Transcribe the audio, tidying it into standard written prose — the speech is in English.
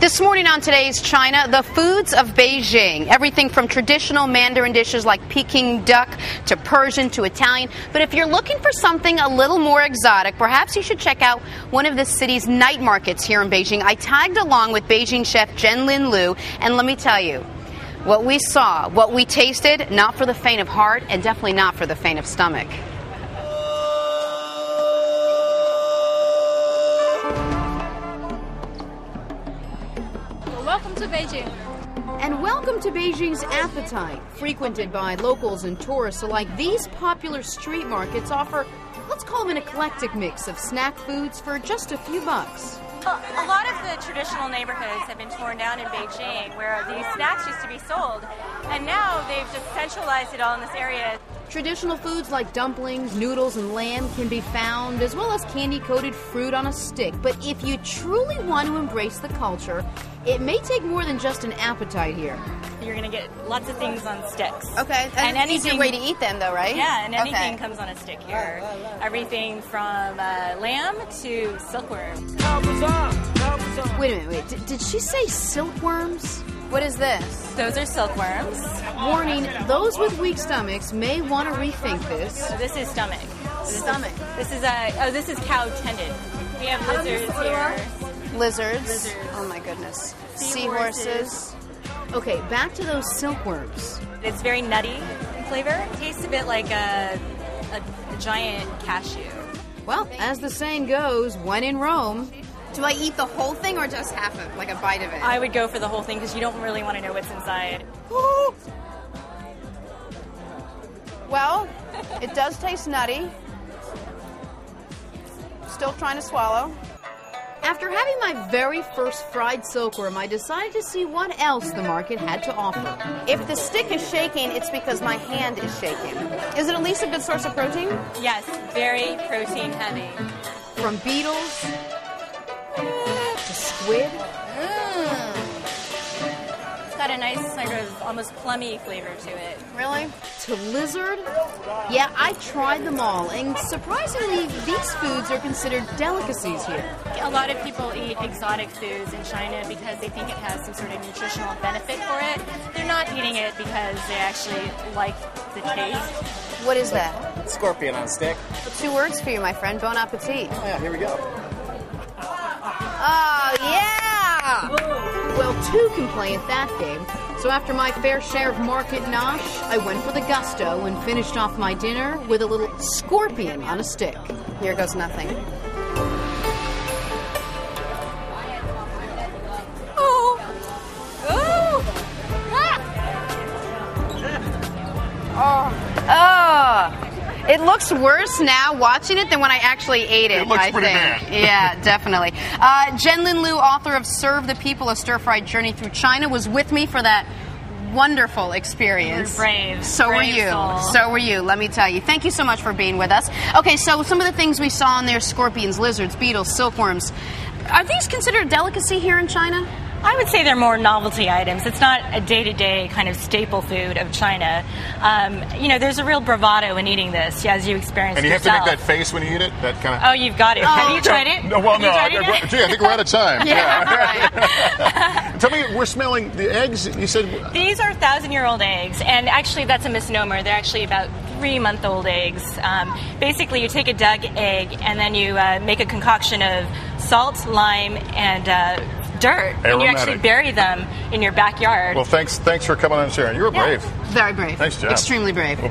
This morning on Today's China, the foods of Beijing. Everything from traditional Mandarin dishes like Peking duck to Persian to Italian. But if you're looking for something a little more exotic, perhaps you should check out one of the city's night markets here in Beijing. I tagged along with Beijing chef Jenna Liu, and let me tell you, what we saw, what we tasted, not for the faint of heart and definitely not for the faint of stomach. Welcome to Beijing. And welcome to Beijing's appetite. Frequented by locals and tourists alike, these popular street markets offer, let's call them an eclectic mix of snack foods for just a few bucks. A lot of the traditional neighborhoods have been torn down in Beijing where these snacks used to be sold, and now they've just centralized it all in this area. Traditional foods like dumplings, noodles, and lamb can be found, as well as candy-coated fruit on a stick. But if you truly want to embrace the culture, it may take more than just an appetite here. You're going to get lots of things on sticks. Okay, and an easier way to eat them, though, right? Yeah, and anything comes on a stick here. Everything from lamb to silkworms. Wait a minute, did she say silkworms? What is this? Those are silkworms. Warning, those with weak stomachs may want to rethink this. This is stomach. This is cow tendon. We have lizards here. Lizards? Oh my goodness. Seahorses. Okay, back to those silkworms. It's very nutty in flavor. It tastes a bit like a giant cashew. Well, as the saying goes, when in Rome. Do I eat the whole thing or just half of it, like a bite of it? I would go for the whole thing because you don't really want to know what's inside. Ooh. Well, it does taste nutty. Still trying to swallow. After having my very first fried silkworm, I decided to see what else the market had to offer. If the stick is shaking, it's because my hand is shaking. Is it at least a good source of protein? Yes, very protein heavy. From beetles to squid. It's got a nice sort of almost plummy flavor to it. Really? To lizard? Yeah, I tried them all, and surprisingly, these foods are considered delicacies here. A lot of people eat exotic foods in China because they think it has some sort of nutritional benefit for it. They're not eating it because they actually like the taste. What is that? Scorpion on a stick. 2 words for you, my friend. Bon appetit. Oh, yeah, here we go. Oh, yeah! Well, 2 can play at that game. So after my fair share of market nosh, I went for the gusto and finished off my dinner with a little scorpion on a stick. Here goes nothing. Oh! Oh! Oh! It looks worse now watching it than when I actually ate it, It looks I pretty think. bad. Yeah, definitely. Jenna Liu, author of Serve the People, A Stir-Fried Journey Through China, was with me for that wonderful experience. You're brave. So were Brave you. soul. So were you, let me tell you. Thank you so much for being with us. Okay, so some of the things we saw in there, scorpions, lizards, beetles, silkworms. Are these considered a delicacy here in China? I would say they're more novelty items. It's not a day-to-day kind of staple food of China. There's a real bravado in eating this, as you experience And you have yourself. to make that face when you eat it? That kind of. Oh, you've got it. Have you tried it? No, well, Have you no. tried it yet? Gee, I think we're out of time. Yeah, right. Tell me, we're smelling the eggs. You said. These are 1,000-year-old eggs, and actually that's a misnomer. They're actually about 3-month-old eggs. Basically, you take a dug egg, and then you make a concoction of salt, lime, and dirt, and you actually Aromatic. bury them in your backyard. Well, thanks for coming on and sharing. You were brave. Very brave. Nice job. Extremely brave.